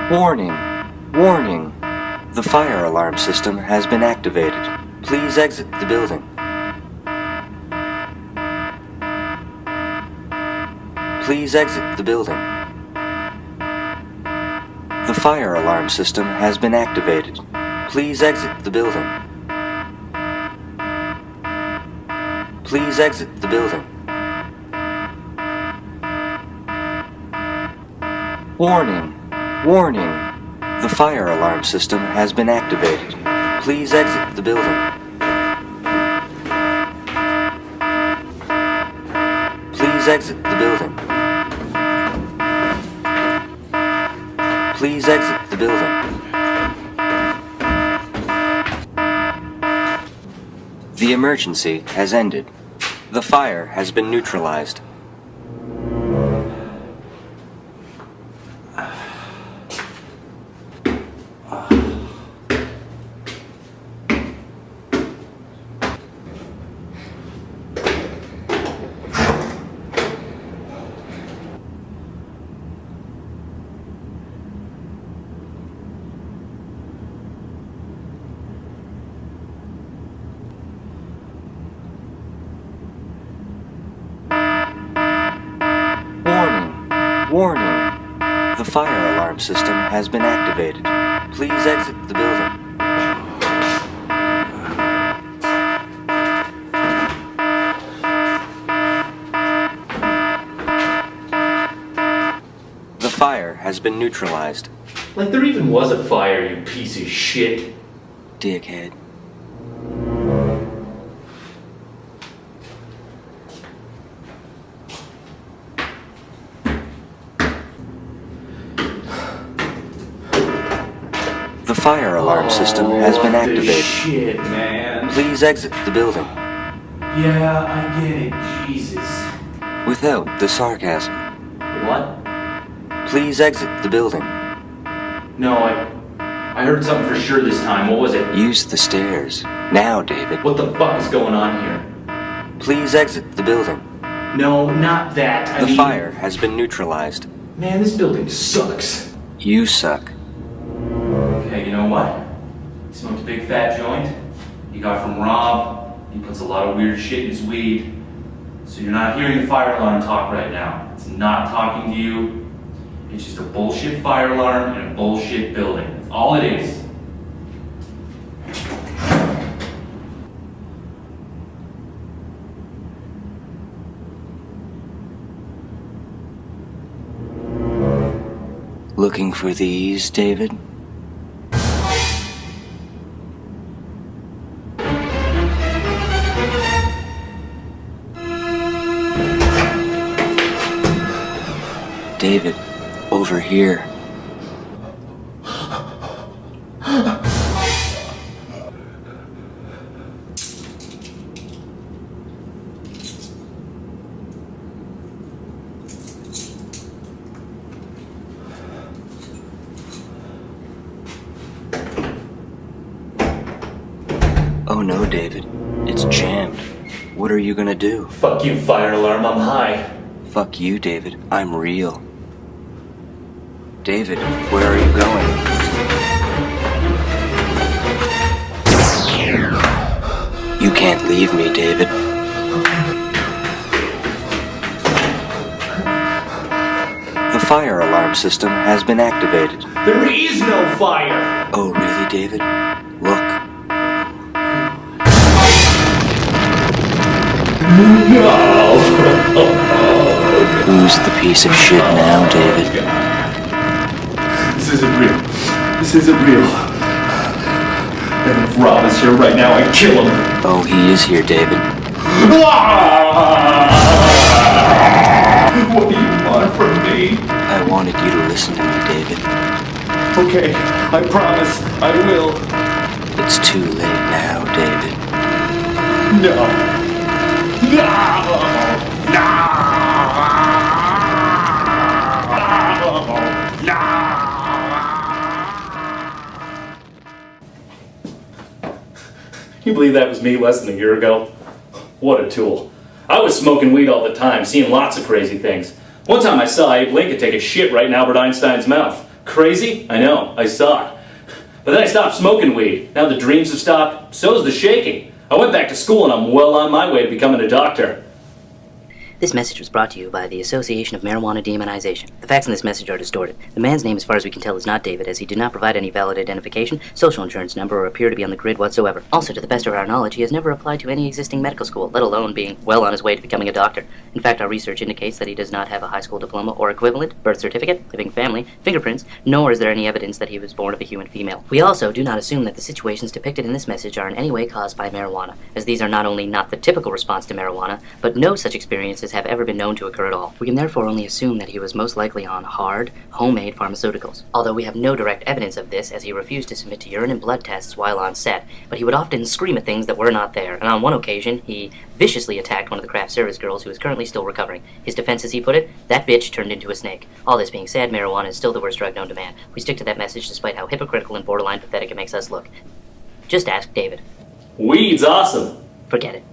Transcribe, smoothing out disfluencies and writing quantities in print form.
Warning! Warning! The fire alarm system has been activated. Please exit the building. Please exit the building. The fire alarm system has been activated. Please exit the building. Please exit the building. Warning! Warning! The fire alarm system has been activated. Please exit the building. Please exit the building. Please exit the building. The emergency has ended. The fire has been neutralized. Warning! The fire alarm system has been activated. Please exit the building. The fire has been neutralized. Like there even was a fire, you piece of shit. Dickhead. The fire alarm system has been activated. Shit, man. Please exit the building. Yeah, I get it. Jesus. Without the sarcasm. What? Please exit the building. No, I heard something for sure this time. What was it? Use the stairs. Now, David. What the fuck is going on here? Please exit the building. No, not that. The fire has been neutralized. Man, this building sucks. You suck. Okay, you know what? He smoked a big fat joint. He got from Rob. He puts a lot of weird shit in his weed. So you're not hearing the fire alarm talk right now. It's not talking to you. It's just a bullshit fire alarm in a bullshit building. That's all it is. Looking for these, David? David, over here. Oh no, David. It's jammed. What are you gonna do? Fuck you, fire alarm. I'm high. Fuck you, David. I'm real. David, where are you going? You can't leave me, David. The fire alarm system has been activated. There is no fire! Oh, really, David? Look. No! Who's the piece of shit now, David? This isn't real. This isn't real. And if Rob is here right now, I'd kill him. Oh, he is here, David. What do you want from me? I wanted you to listen to me, David. Okay, I promise, I will. It's too late now, David. No. No! No! Can you believe that was me less than a year ago? What a tool. I was smoking weed all the time, seeing lots of crazy things. One time I saw Abe Lincoln take a shit right in Albert Einstein's mouth. Crazy? I know, I suck. But then I stopped smoking weed. Now the dreams have stopped, so's the shaking. I went back to school and I'm well on my way to becoming a doctor. This message was brought to you by the Association of Marijuana Demonization. The facts in this message are distorted. The man's name, as far as we can tell, is not David, as he did not provide any valid identification, social insurance number, or appear to be on the grid whatsoever. Also, to the best of our knowledge, he has never applied to any existing medical school, let alone being well on his way to becoming a doctor. In fact, our research indicates that he does not have a high school diploma or equivalent, birth certificate, living family, fingerprints, nor is there any evidence that he was born of a human female. We also do not assume that the situations depicted in this message are in any way caused by marijuana, as these are not only not the typical response to marijuana, but no such experiences have ever been known to occur at all. We can therefore only assume that he was most likely on hard, homemade pharmaceuticals. Although we have no direct evidence of this, as he refused to submit to urine and blood tests while on set, but he would often scream at things that were not there, and on one occasion, he viciously attacked one of the craft service girls who is currently still recovering. His defense, as he put it, that bitch turned into a snake. All this being said, marijuana is still the worst drug known to man. We stick to that message despite how hypocritical and borderline pathetic it makes us look. Just ask David. Weed's awesome. Forget it.